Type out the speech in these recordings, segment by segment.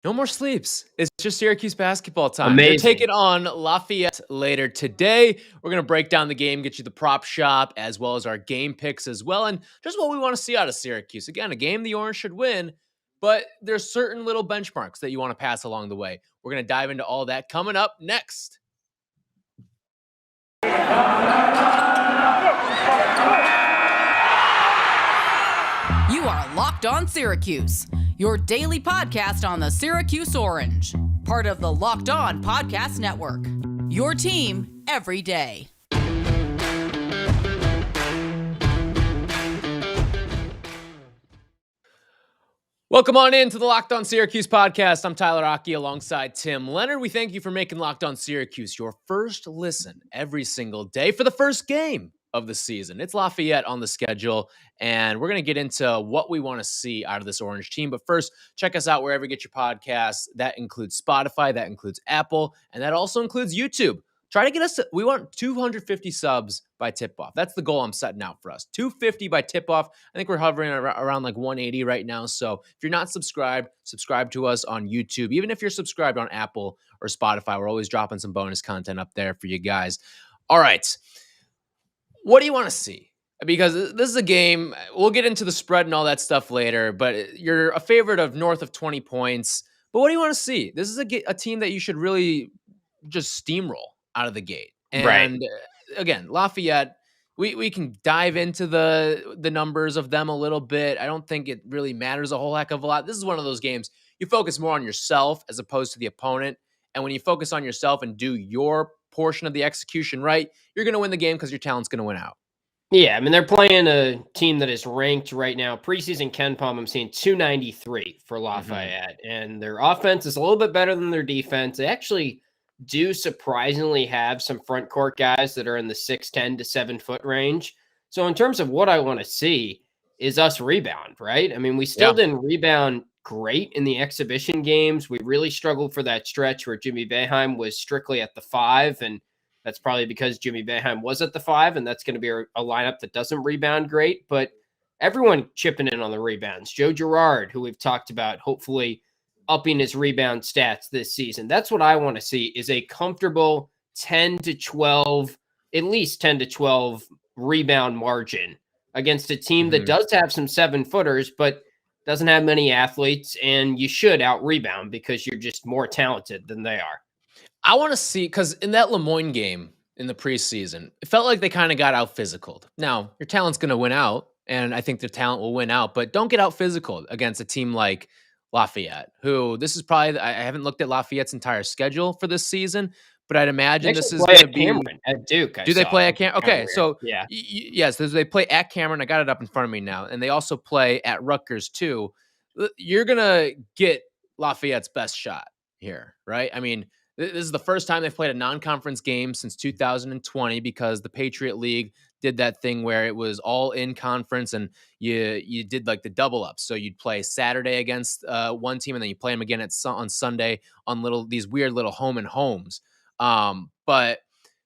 No more sleeps. It's just Syracuse basketball time. They're Amazing. taking on Lafayette later today. We're going to break down the game, get you the prop shop, as well as our game picks as well, and just what we want to see out of Syracuse. Again, a game the Orange should win, but there's certain little benchmarks that you want to pass along the way. We're going to dive into all that coming up next. You are Locked On Syracuse, your daily podcast on the Syracuse Orange, part of the Locked On Podcast Network, your team every day. Welcome on in to the Locked On Syracuse podcast. I'm Tyler Aki alongside Tim Leonard. We thank you for making Locked On Syracuse your first listen every single day for the first game of the season. It's Lafayette on the schedule, and we're going to get into what we want to see out of this Orange team. But first, check us out wherever you get your podcasts. That includes Spotify, that includes Apple, and that also includes YouTube. Try to get us, we want 250 subs by tip-off. That's the goal I'm setting out for us. 250 by tip-off. I think we're hovering around like 180 right now. So if you're not subscribed, subscribe to us on YouTube. Even if you're subscribed on Apple or Spotify, we're always dropping some bonus content up there for you guys. All right. What do you want to see? Because this is a game, we'll get into the spread and all that stuff later, but you're a favorite of north of 20 points. But what do you want to see? This is a team that you should really just steamroll out of the gate. And again, Lafayette, we can dive into the numbers of them a little bit. I don't think it really matters a whole heck of a lot. This is one of those games you focus more on yourself as opposed to the opponent. And when you focus on yourself and do your portion of the execution right, you're going to win the game because your talent's going to win out. Yeah, I mean, they're playing a team that is ranked right now. Preseason KenPom, I'm seeing 293 for Lafayette. And their offense is a little bit better than their defense. They actually do surprisingly have some front court guys that are in the 6'10 to 7 foot range. So in terms of what I want to see is us rebound, right? I mean, we still didn't rebound great in the exhibition games. We really struggled for that stretch where Jimmy Boeheim was strictly at the 5, and that's probably because Jimmy Boeheim was at the 5, and that's going to be a lineup that doesn't rebound great. But everyone chipping in on the rebounds. Joe Girard, who we've talked about, hopefully upping his rebound stats this season. That's what I want to see, is a comfortable 10 to 12, at least 10 to 12 rebound margin against a team that does have some 7-footers, but doesn't have many athletes, and you should out rebound because you're just more talented than they are. I want to see, because in that Lemoyne game in the preseason, it felt like they kind of got out physicaled. Now, your talent's going to win out, and I think their talent will win out, but don't get out physicaled against a team like Lafayette, who this is probably, I haven't looked at Lafayette's entire schedule for this season, but I'd imagine this is going to be at Duke. Do they play at Cameron? Okay, so yeah, yes, they play at Cameron. I got it up in front of me now, and they also play at Rutgers too. You're gonna get Lafayette's best shot here, right? I mean, this is the first time they've played a non-conference game since 2020 because the Patriot League did that thing where it was all in conference, and you did like the double up. So you'd play Saturday against one team, and then you play them again on Sunday on these weird little home and homes. But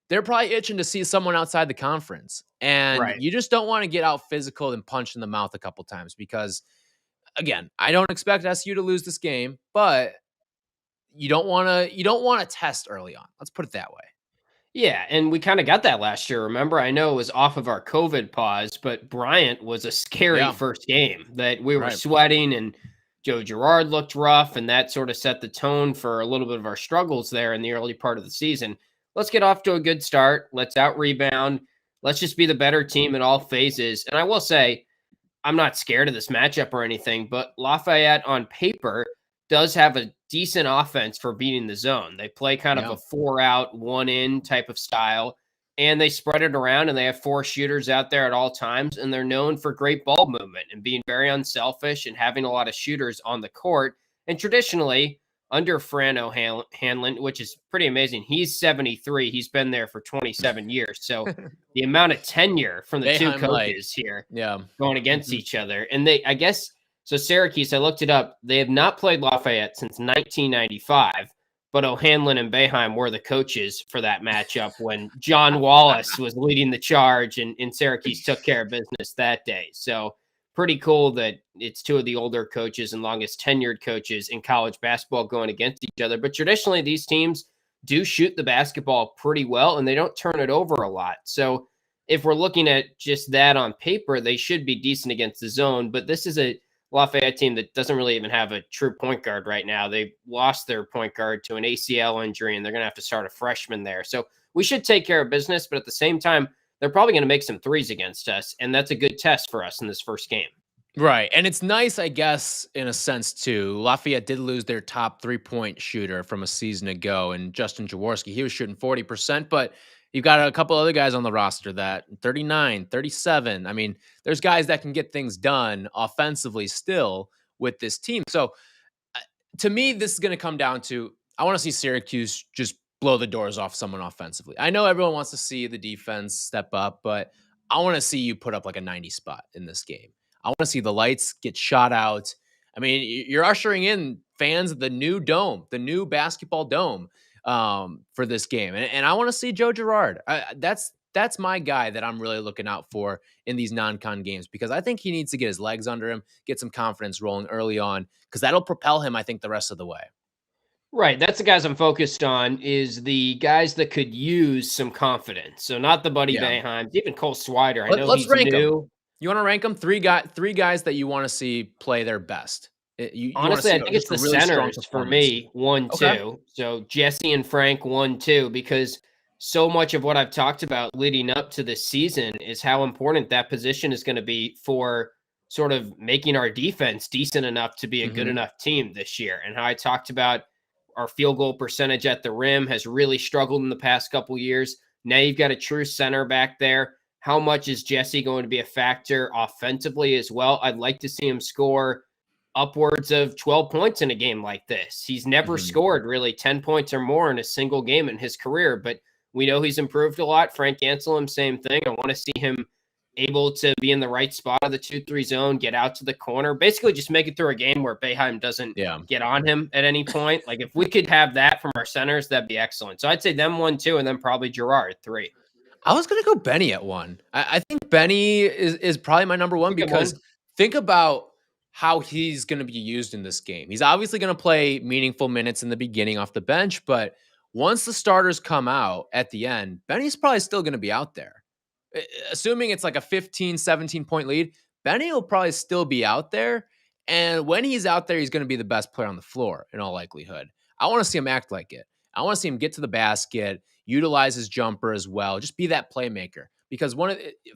they're probably itching to see someone outside the conference, and you just don't want to get out physical and punch in the mouth a couple times because, again, I don't expect SU to lose this game, but you don't want to test early on. Let's put it that way. Yeah, and we kind of got that last year. Remember, I know it was off of our COVID pause, but Bryant was a scary first game that we were sweating, and Joe Girard looked rough, and that sort of set the tone for a little bit of our struggles there in the early part of the season. Let's get off to a good start. Let's out-rebound. Let's just be the better team in all phases. And I will say, I'm not scared of this matchup or anything, but Lafayette on paper does have a decent offense for beating the zone. They play kind of a 4-out, 1-in type of style, and they spread it around, and they have 4 shooters out there at all times, and they're known for great ball movement and being very unselfish and having a lot of shooters on the court. And traditionally, under Fran O'Hanlon, which is pretty amazing, he's 73. He's been there for 27 years. So the amount of tenure from the two coaches here going against each other. And so Syracuse, I looked it up, they have not played Lafayette since 1995. But O'Hanlon and Boeheim were the coaches for that matchup when John Wallace was leading the charge, and Syracuse took care of business that day. So pretty cool that it's two of the older coaches and longest tenured coaches in college basketball going against each other. But traditionally, these teams do shoot the basketball pretty well, and they don't turn it over a lot. So if we're looking at just that on paper, they should be decent against the zone. But this is a Lafayette team that doesn't really even have a true point guard right now. They lost their point guard to an ACL injury, and they're going to have to start a freshman there. So we should take care of business, but at the same time, they're probably going to make some threes against us, and that's a good test for us in this first game. Right, and it's nice, I guess, in a sense, too. Lafayette did lose their top three-point shooter from a season ago, and Justin Jaworski. He was shooting 40%, but you've got a couple other guys on the roster that 39, 37. I mean, there's guys that can get things done offensively still with this team. So, to me, this is going to come down to, I want to see Syracuse just blow the doors off someone offensively. I know everyone wants to see the defense step up, but I want to see you put up like a 90 spot in this game. I want to see the lights get shot out. I mean, you're ushering in fans of the new dome, the new basketball dome for this game. And I want to see Joe Girard. That's my guy that I'm really looking out for in these non-con games, because I think he needs to get his legs under him, get some confidence rolling early on, because that'll propel him, I think, the rest of the way. Right. That's the guys I'm focused on, is the guys that could use some confidence. So not the Buddy Boeheims, even Cole Swider. I know let's he's rank new. Him. You want to rank them? Three guys that you want to see play their best. Honestly, I think it's the really centers for me, 1, 2. So Jesse and Frank, 1, 2, because so much of what I've talked about leading up to this season is how important that position is going to be for sort of making our defense decent enough to be a good enough team this year. And how I talked about our field goal percentage at the rim has really struggled in the past couple years. Now you've got a true center back there. How much is Jesse going to be a factor offensively as well? I'd like to see him score upwards of 12 points in a game like this. He's never scored really 10 points or more in a single game in his career, but we know he's improved a lot. Frank Anselm, same thing. I want to see him able to be in the right spot of the 2-3 zone, get out to the corner, basically just make it through a game where Boeheim doesn't get on him at any point. Like, if we could have that from our centers, that'd be excellent. So I'd say them 1, 2, and then probably Girard 3. I was going to go Benny at 1. I think Benny is probably my number 1, because think about how he's going to be used in this game. He's obviously going to play meaningful minutes in the beginning off the bench, but once the starters come out at the end, Benny's probably still going to be out there. Assuming it's like a 15, 17-point lead, Benny will probably still be out there. And when he's out there, he's going to be the best player on the floor in all likelihood. I want to see him act like it. I want to see him get to the basket, utilize his jumper as well, just be that playmaker. Because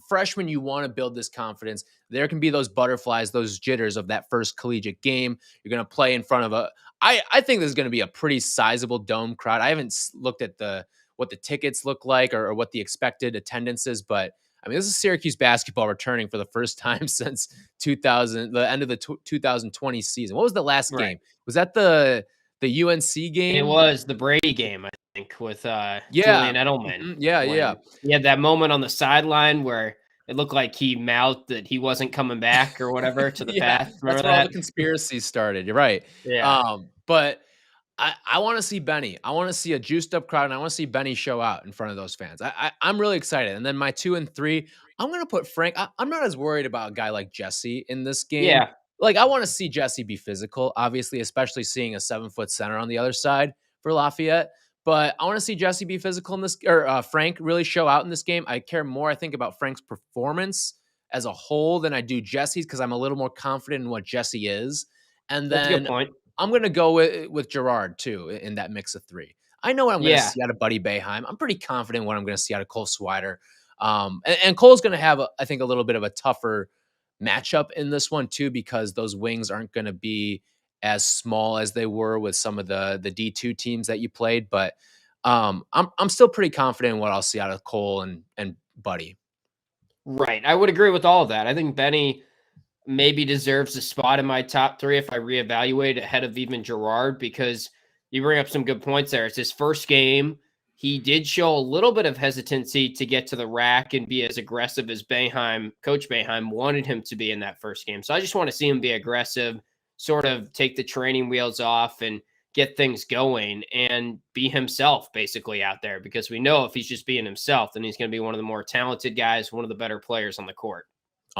freshmen, you want to build this confidence. There can be those butterflies, those jitters of that first collegiate game. You're going to play in front of I think this is going to be a pretty sizable dome crowd. I haven't looked at what the tickets look like or what the expected attendance is, but I mean, this is Syracuse basketball returning for the first time since the end of the 2020 season. What was the last game? Was that the UNC game? It was the Brady game, I think, with Julian Edelman. Yeah. He had that moment on the sideline where it looked like he mouthed that he wasn't coming back or whatever to the path. Remember that's where all the conspiracies started. You're right. Yeah. But I want to see Benny. I want to see a juiced up crowd, and I want to see Benny show out in front of those fans. I'm really excited. And then my 2 and 3, I'm going to put Frank. I'm not as worried about a guy like Jesse in this game. Yeah. Like, I want to see Jesse be physical, obviously, especially seeing a 7-foot center on the other side for Lafayette. But I want to see Jesse be physical in this, or Frank really show out in this game. I care more, I think, about Frank's performance as a whole than I do Jesse's, because I'm a little more confident in what Jesse is. And then that's a good point. I'm going to go with Girard, too, in that mix of 3. I know what I'm going to see out of Buddy Boeheim. I'm pretty confident in what I'm going to see out of Cole Swider. And Cole's going to have, I think, a little bit of a tougher matchup in this one, too, because those wings aren't going to be as small as they were with some of the D2 teams that you played. But I'm still pretty confident in what I'll see out of Cole and Buddy. Right. I would agree with all of that. I think Benny maybe deserves a spot in my top 3 if I reevaluate ahead of even Girard, because you bring up some good points there. It's his first game. He did show a little bit of hesitancy to get to the rack and be as aggressive as Coach Boeheim wanted him to be in that first game. So I just want to see him be aggressive, sort of take the training wheels off and get things going and be himself basically out there, because we know if he's just being himself, then he's going to be one of the more talented guys, one of the better players on the court.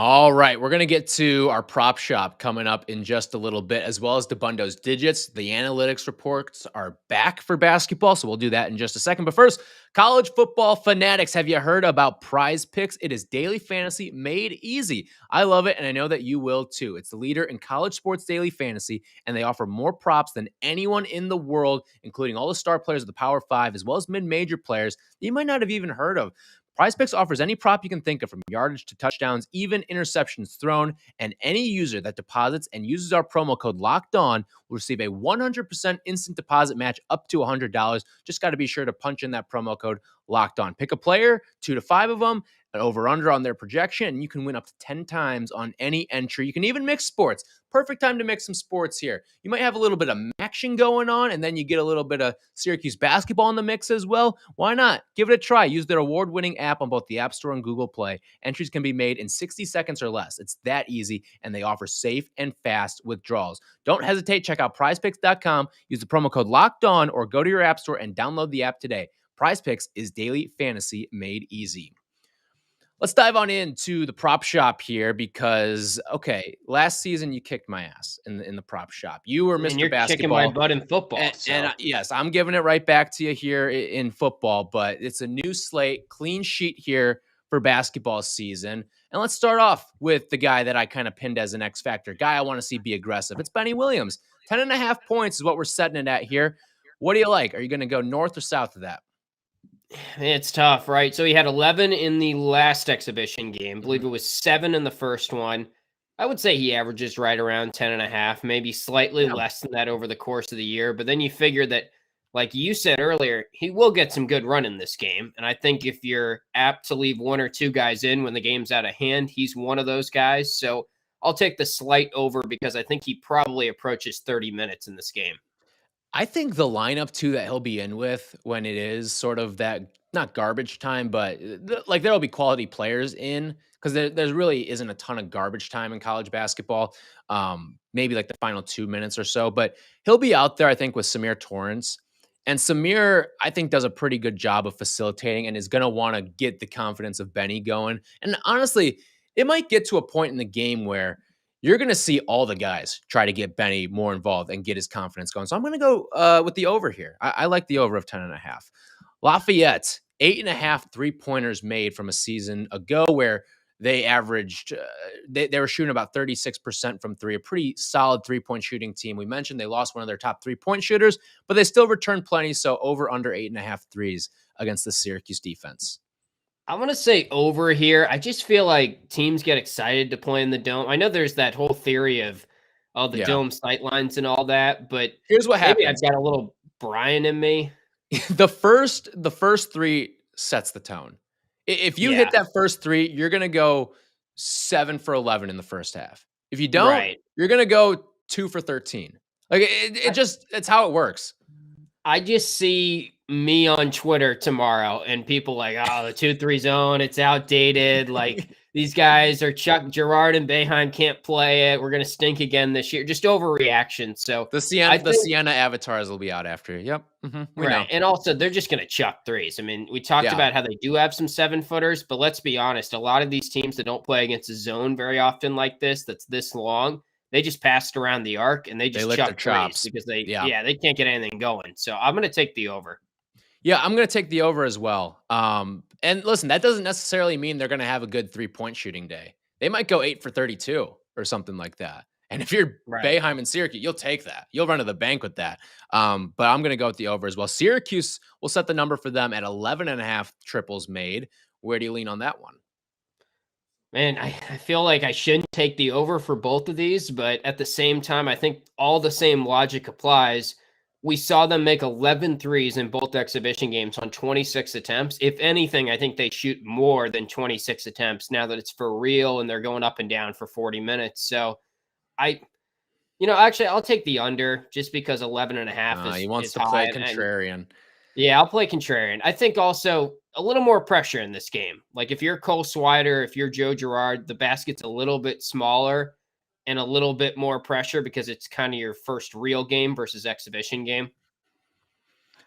All right, we're going to get to our prop shop coming up in just a little bit, as well as Dabbundo's digits. The analytics reports are back for basketball, so we'll do that in just a second. But first, college football fanatics, have you heard about Prize Picks? It is daily fantasy made easy. I love it, and I know that you will too. It's the leader in college sports daily fantasy, and they offer more props than anyone in the world, including all the star players of the Power Five, as well as mid-major players that you might not have even heard of. PrizePicks offers any prop you can think of, from yardage to touchdowns, even interceptions thrown, and any user that deposits and uses our promo code LOCKEDON will receive a 100% instant deposit match up to $100. Just got to be sure to punch in that promo code LOCKEDON. Pick a player, 2 to 5 of them, an over-under on their projection, and you can win up to 10 times on any entry. You can even mix sports. Perfect time to mix some sports here. You might have a little bit of action going on, and then you get a little bit of Syracuse basketball in the mix as well. Why not? Give it a try. Use their award-winning app on both the App Store and Google Play. Entries can be made in 60 seconds or less. It's that easy, and they offer safe and fast withdrawals. Don't hesitate. Check out prizepicks.com. Use the promo code LOCKEDON or go to your App Store and download the app today. PrizePicks is daily fantasy made easy. Let's dive on into the prop shop here because, okay, last season you kicked my ass in the prop shop. You were Mr. You're Basketball. kicking my butt in football. And yes, I'm giving it right back to you here in football, but it's a new slate, clean sheet here for basketball season. And let's start off with the guy that I kind of pinned as an X factor, guy I want to see be aggressive. It's Benny Williams. 10.5 points is what we're setting it at here. What do you like? Are you going to go north or south of that? It's tough, right? So he had 11 in the last exhibition game. I believe it was 7 in the first one. I would say he averages right around 10.5, maybe slightly less than that over the course of the year. But then you figure that, like you said earlier, he will get some good run in this game. And I think if you're apt to leave 1 or 2 guys in when the game's out of hand, he's one of those guys. So I'll take the slight over because I think he probably approaches 30 minutes in this game. I think the lineup too that he'll be in with when it is sort of that, not garbage time, but like there'll be quality players in, because there really isn't a ton of garbage time in college basketball. Maybe like the final 2 minutes or so, but he'll be out there, I think, with Samir Torrance. And Samir, I think, does a pretty good job of facilitating and is going to want to get the confidence of Benny going. And honestly, it might get to a point in the game where you're going to see all the guys try to get Benny more involved and get his confidence going. So I'm going to go with the over here. I like the over of 10.5. Lafayette, 8.5 3-pointers made from a season ago where they averaged, they were shooting about 36% from three, a pretty solid 3-point shooting team. We mentioned they lost one of their top 3-point shooters, but they still returned plenty. So over under 8.5 threes against the Syracuse defense. I'm going to say over here. I just feel like teams get excited to play in the dome. I know there's that whole theory of the dome sightlines and all that, but here's what happens. Maybe I've got a little Brian in me. The first 3 sets the tone. If you hit that first 3, you're going to go 7 for 11 in the first half. If you don't, you're going to go 2 for 13. Like it's how it works. I just see me on Twitter tomorrow and people like, oh, the 2-3 zone, it's outdated. Like these guys are Chuck, Gerard, and Boeheim can't play it. We're going to stink again this year. Just overreaction. So the Sienna avatars will be out after. Yep. We know. And also they're just going to chuck threes. I mean, we talked about how they do have some 7-footers, but let's be honest. A lot of these teams that don't play against a zone very often like this, that's this long, they just passed around the arc and they just chuck threes because they can't get anything going. So I'm going to take the over. Yeah, I'm going to take the over as well. And listen, that doesn't necessarily mean they're going to have a good 3-point shooting day. They might go 8 for 32 or something like that. And if you're Boeheim and Syracuse, you'll take that. You'll run to the bank with that. But I'm going to go with the over as well. Syracuse will set the number for them at 11.5 triples made. Where do you lean on that one? Man, I feel like I shouldn't take the over for both of these, but at the same time, I think all the same logic applies. We saw them make 11 threes in both exhibition games on 26 attempts. If anything, I think they shoot more than 26 attempts now that it's for real and they're going up and down for 40 minutes. So actually I'll take the under just because 11.5 is he wants to play contrarian. I'll play contrarian. I think also a little more pressure in this game. Like if you're Cole Swider, if you're Joe Girard, the basket's a little bit smaller and a little bit more pressure because it's kind of your first real game versus exhibition game.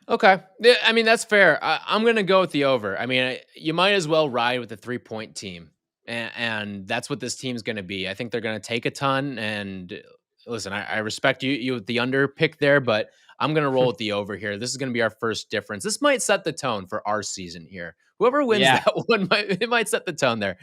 Okay. I mean, that's fair. I'm going to go with the over. I mean, you might as well ride with the 3-point team And that's what this team's going to be. I think they're going to take a ton. And listen, I respect you with the under pick there, but I'm going to roll with the over here. This is going to be our first difference. This might set the tone for our season here. Whoever wins that one, it might set the tone there.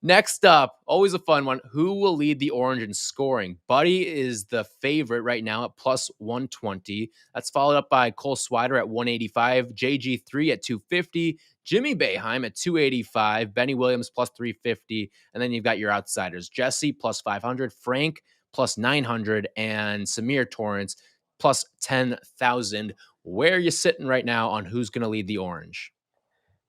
Next up, always a fun one. Who will lead the Orange in scoring? Buddy is the favorite right now at plus 120. That's followed up by Cole Swider at 185, JG3 at 250, Jimmy Boeheim at 285, Benny Williams plus 350, and then you've got your outsiders, Jesse plus 500, Frank plus 900, and Samir Torrance plus 10,000. Where are you sitting right now on who's going to lead the Orange?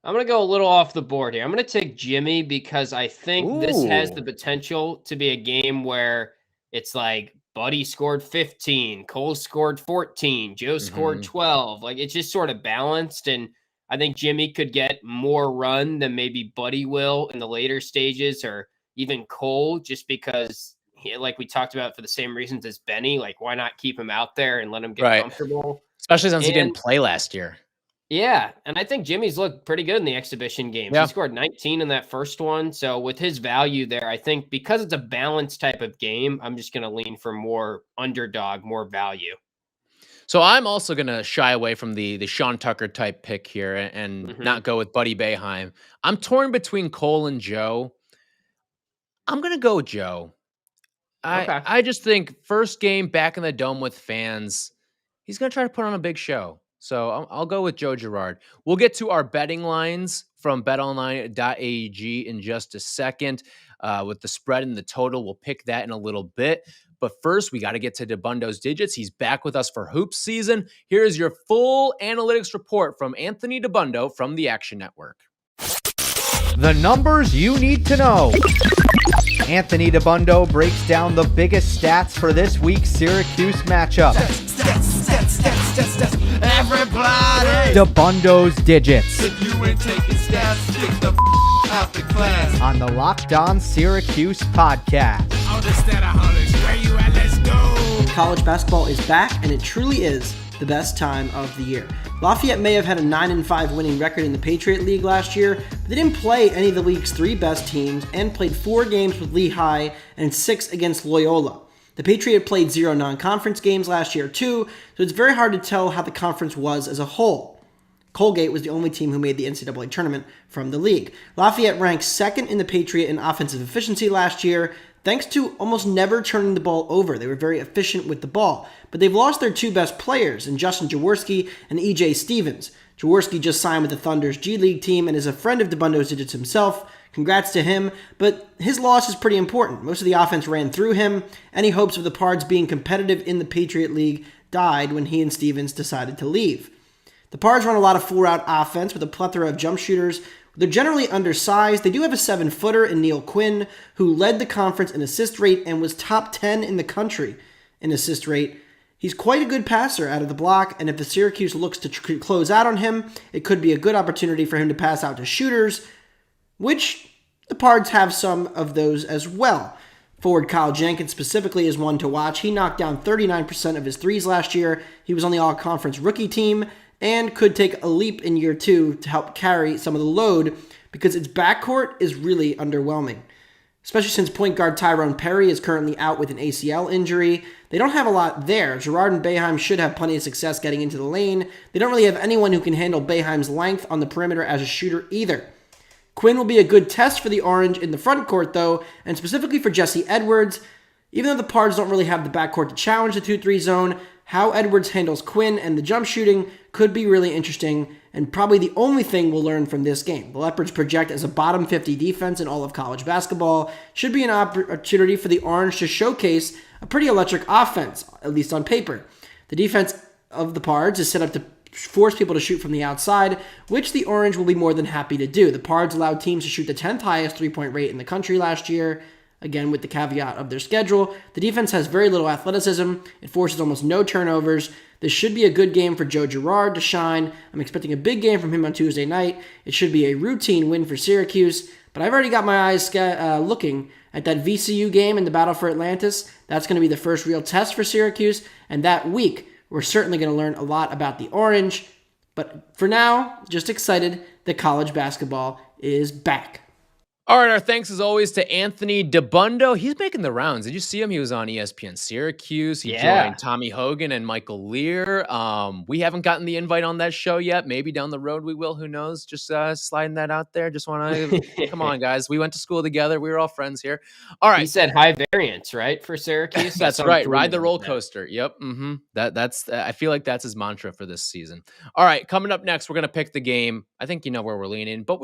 I'm going to go a little off the board here. I'm going to take Jimmy because I think this has the potential to be a game where it's like Buddy scored 15, Cole scored 14, Joe scored 12. Like it's just sort of balanced. And I think Jimmy could get more run than maybe Buddy will in the later stages or even Cole, just because like we talked about for the same reasons as Benny, like why not keep him out there and let him get comfortable? Especially since he didn't play last year. Yeah, and I think Jimmy's looked pretty good in the exhibition games. Yeah. He scored 19 in that first one. So with his value there, I think because it's a balanced type of game, I'm just going to lean for more underdog, more value. So I'm also going to shy away from the Sean Tucker type pick here and not go with Buddy Boeheim. I'm torn between Cole and Joe. I'm going to go with Joe. I just think first game back in the Dome with fans, he's going to try to put on a big show. So I'll go with Joe Girard. We'll get to our betting lines from BetOnline AG in just a second with the spread and the total. We'll pick that in a little bit. But first, we got to get to Dabbundo's digits. He's back with us for hoops season. Here is your full analytics report from Anthony Dabbundo from the Action Network. The numbers you need to know. Anthony Dabbundo breaks down the biggest stats for this week's Syracuse matchup. Everybody! Dabbundo's digits. If you ain't taking stats, kick the out the class. On the Locked On Syracuse Podcast. Where you at? Let's go! College basketball is back, and it truly is the best time of the year. Lafayette may have had a 9-5 winning record in the Patriot League last year, but they didn't play any of the league's 3 best teams and played 4 games with Lehigh and 6 against Loyola. The Patriot played 0 non-conference games last year too, so it's very hard to tell how the conference was as a whole. Colgate was the only team who made the NCAA tournament from the league. Lafayette ranked 2nd in the Patriot in offensive efficiency last year, thanks to almost never turning the ball over. They were very efficient with the ball. But they've lost their 2 best players in Justin Jaworski and E.J. Stevens. Jaworski just signed with the Thunder's G League team and is a friend of Dabbundo's digits himself. Congrats to him, but his loss is pretty important. Most of the offense ran through him. Any hopes of the Pards being competitive in the Patriot League died when he and Stevens decided to leave. The Pards run a lot of full-route offense with a plethora of jump shooters. They're generally undersized. They do have a 7-footer in Neil Quinn, who led the conference in assist rate and was top 10 in the country in assist rate. He's quite a good passer out of the block, and if the Syracuse looks to close out on him, it could be a good opportunity for him to pass out to shooters, which the Pards have some of those as well. Forward Kyle Jenkins specifically is one to watch. He knocked down 39% of his threes last year. He was on the all-conference rookie team and could take a leap in year 2 to help carry some of the load because its backcourt is really underwhelming. Especially since point guard Tyrone Perry is currently out with an ACL injury. They don't have a lot there. Girard and Boeheim should have plenty of success getting into the lane. They don't really have anyone who can handle Boeheim's length on the perimeter as a shooter either. Quinn will be a good test for the Orange in the front court, though, and specifically for Jesse Edwards. Even though the Pards don't really have the backcourt to challenge the 2-3 zone, how Edwards handles Quinn and the jump shooting could be really interesting, and probably the only thing we'll learn from this game. The Leopards project as a bottom 50 defense in all of college basketball. Should be an opportunity for the Orange to showcase a pretty electric offense, at least on paper. The defense of the Pards is set up to force people to shoot from the outside, which the Orange will be more than happy to do. The Pards allowed teams to shoot the 10th highest three-point rate in the country last year, again with the caveat of their schedule. The defense has very little athleticism. It forces almost no turnovers. This should be a good game for Joe Girard to shine. I'm expecting a big game from him on Tuesday night. It should be a routine win for Syracuse, but I've already got my eyes looking at that VCU game in the Battle for Atlantis. That's going to be the first real test for Syracuse, and that week we're certainly going to learn a lot about the Orange. But for now, just excited that college basketball is back. All right, our thanks as always to Anthony Dabbundo. He's making the rounds. Did you see him? He was on ESPN Syracuse. He joined Tommy Hogan and Michael Lear. We haven't gotten the invite on that show yet. Maybe down the road we will. Who knows? Just sliding that out there. Just want to come on, guys. We went to school together. We were all friends here. All right. He said high variance, right, for Syracuse. That's right. Ride the roller coaster. Yep. Mm-hmm. That's. I feel like that's his mantra for this season. All right. Coming up next, we're gonna pick the game. I think you know where we're leaning, but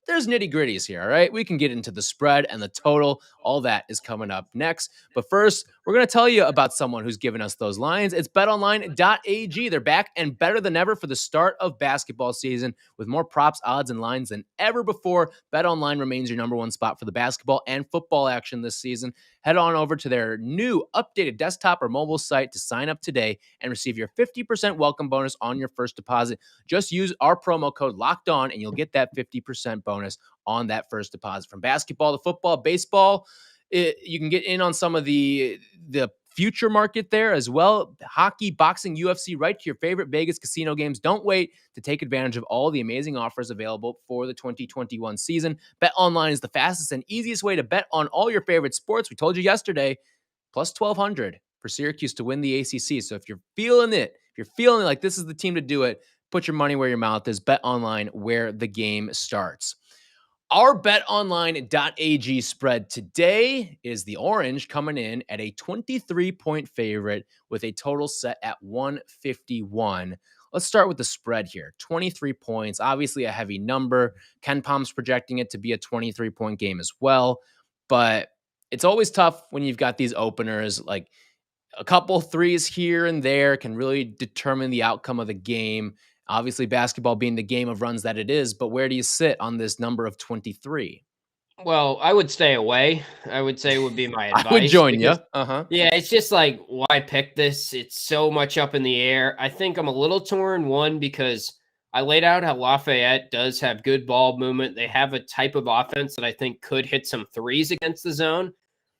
there's nitty gritties here, all right? We can get into the spread and the total. All that is coming up next. But first, we're going to tell you about someone who's given us those lines. It's BetOnline.ag. They're back and better than ever for the start of basketball season with more props, odds, and lines than ever before. BetOnline remains your number one spot for the basketball and football action this season. Head on over to their new updated desktop or mobile site to sign up today and receive your 50% welcome bonus on your first deposit. Just use our promo code Locked On and you'll get that 50% bonus on that first deposit. From basketball to football, baseball, you can get in on some of the future market there as well. Hockey, boxing, UFC, right to your favorite Vegas casino games. Don't wait to take advantage of all the amazing offers available for the 2021 season. BetOnline is the fastest and easiest way to bet on all your favorite sports. We told you yesterday, plus 1,200 for Syracuse to win the ACC. So if you're feeling it, if you're feeling like this is the team to do it, put your money where your mouth is. BetOnline, where the game starts. Our BetOnline.ag spread today is the Orange coming in at a 23-point favorite with a total set at 151. Let's start with the spread here. 23 points, obviously a heavy number. Ken Palm's projecting it to be a 23-point game as well. But it's always tough when you've got these openers. Like a couple threes here and there can really determine the outcome of the game. Obviously, basketball being the game of runs that it is, but where do you sit on this number of 23? Well, I would stay away. I would say would be my advice. I would join you. Yeah, it's just like, why pick this? It's so much up in the air. I think I'm a little torn, one, because I laid out how Lafayette does have good ball movement. They have a type of offense that I think could hit some threes against the zone.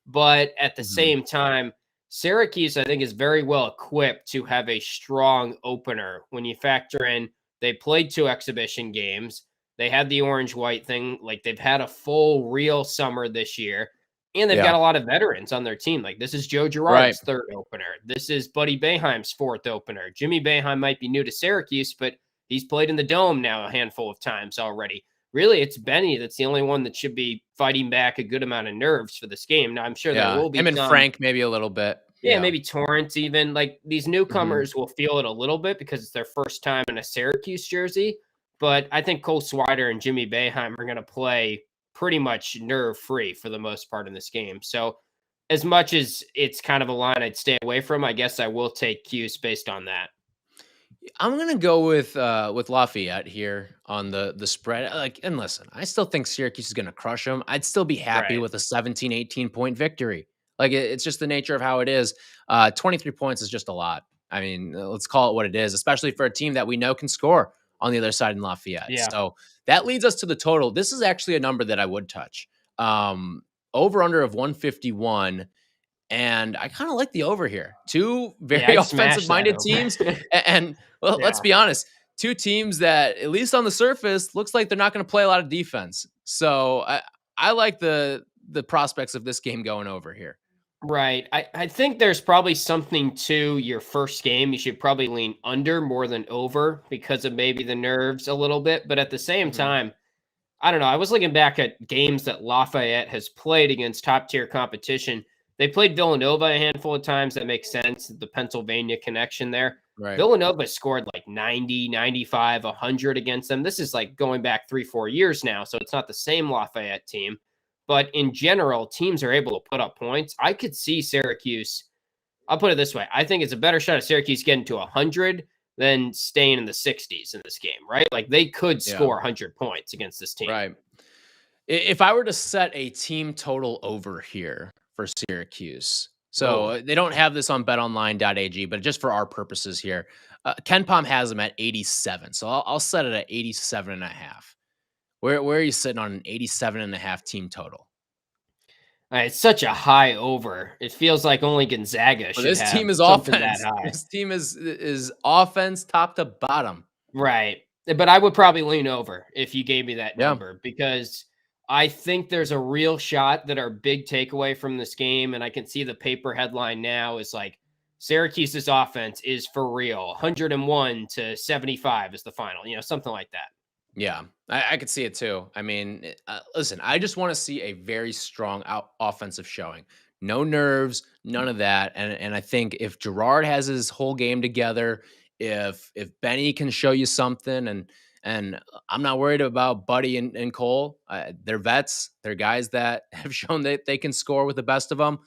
But at the same time, Syracuse, I think, is very well equipped to have a strong opener when you factor in they played 2 exhibition games. They had the orange-white thing. Like, they've had a full, real summer this year. And they've got a lot of veterans on their team. Like, this is Joe Girard's 3rd opener. This is Buddy Boeheim's 4th opener. Jimmy Boeheim might be new to Syracuse, but he's played in the Dome now a handful of times already. Really, it's Benny that's the only one that should be fighting back a good amount of nerves for this game. Now, I'm sure there will be him and Frank maybe a little bit. Yeah, maybe Torrance even. Like, these newcomers will feel it a little bit because it's their first time in a Syracuse jersey. But I think Cole Swider and Jimmy Boeheim are going to play pretty much nerve-free for the most part in this game. So as much as it's kind of a line I'd stay away from, I guess I will take Cuse based on that. I'm gonna go with Lafayette here on the spread. Like, and listen, I still think Syracuse is gonna crush them. I'd still be happy with a 17, 18-point victory. Like, it's just the nature of how it is. 23 points is just a lot. I mean, let's call it what it is, especially for a team that we know can score on the other side in Lafayette. Yeah. So that leads us to the total. This is actually a number that I would touch. Over under of 151. And I kind of like the over here. 2 very offensive-minded teams. And let's be honest, 2 teams that, at least on the surface, looks like they're not going to play a lot of defense. So I like the prospects of this game going over here. Right. I think there's probably something to your first game. You should probably lean under more than over because of maybe the nerves a little bit. But at the same time, I don't know. I was looking back at games that Lafayette has played against top-tier competition. They played Villanova a handful of times. That makes sense. The Pennsylvania connection there. Right. Villanova scored like 90, 95, 100 against them. This is like going back 3-4 years now, so it's not the same Lafayette team. But in general, teams are able to put up points. I could see Syracuse. I'll put it this way. I think it's a better shot of Syracuse getting to 100 than staying in the 60s in this game, right? Like, they could score 100 points against this team. Right. If I were to set a team total over here for Syracuse. So they don't have this on betonline.ag, but just for our purposes here, Ken Palm has them at 87. So I'll set it at 87.5. Where are you sitting on an 87.5 team total? It's such a high over. It feels like only Gonzaga should this have team is something offense. that high. This team is offense top to bottom. Right. But I would probably lean over if you gave me that number because I think there's a real shot that our big takeaway from this game, and I can see the paper headline now, is like Syracuse's offense is for real. 101-75 is the final, something like that. Yeah, I could see it too. I mean, listen, I just want to see a very strong offensive showing. No nerves, none of that. And I think if Gerard has his whole game together, if Benny can show you something, and I'm not worried about Buddy and Cole. They're vets. They're guys that have shown that they can score with the best of them.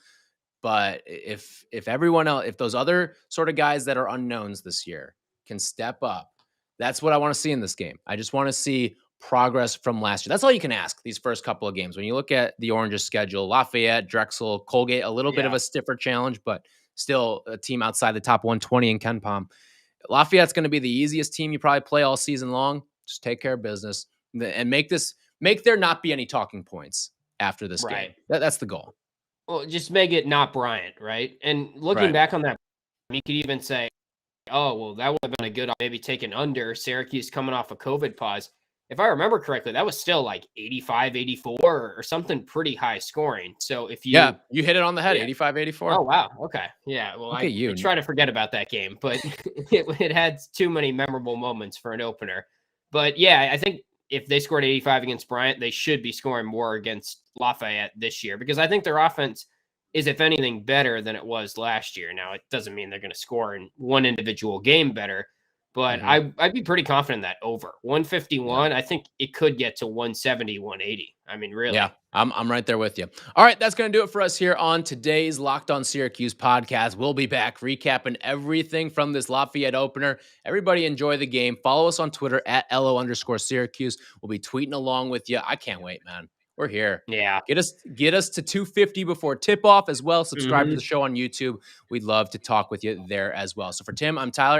But if everyone else, if those other sort of guys that are unknowns this year can step up, that's what I want to see in this game. I just want to see progress from last year. That's all you can ask these first couple of games. When you look at the Oranges schedule, Lafayette, Drexel, Colgate, a little bit of a stiffer challenge, but still a team outside the top 120 in KenPom. Lafayette's going to be the easiest team you probably play all season long. Just take care of business and make there not be any talking points after this game. That's the goal. Well, just make it not Bryant, right? And looking back on that, you could even say, oh, well, that would have been a good, maybe take an under. Syracuse coming off a COVID pause. If I remember correctly, that was still like 85, 84 or something pretty high scoring. So if you... Yeah, you hit it on the head, 85, 84. Oh, wow. Okay. Yeah, well, I try to forget about that game, but it had too many memorable moments for an opener. But yeah, I think if they scored 85 against Bryant, they should be scoring more against Lafayette this year, because I think their offense is, if anything, better than it was last year. Now, it doesn't mean they're going to score in one individual game better, but I'd be pretty confident that over 151, I think it could get to 170, 180. I mean, really. Yeah, I'm right there with you. All right, that's going to do it for us here on today's Locked On Syracuse podcast. We'll be back recapping everything from this Lafayette opener. Everybody enjoy the game. Follow us on Twitter at @LO_Syracuse. We'll be tweeting along with you. I can't wait, man. We're here. Yeah. Get us to 250 before tip off as well. Subscribe to the show on YouTube. We'd love to talk with you there as well. So for Tim, I'm Tyler.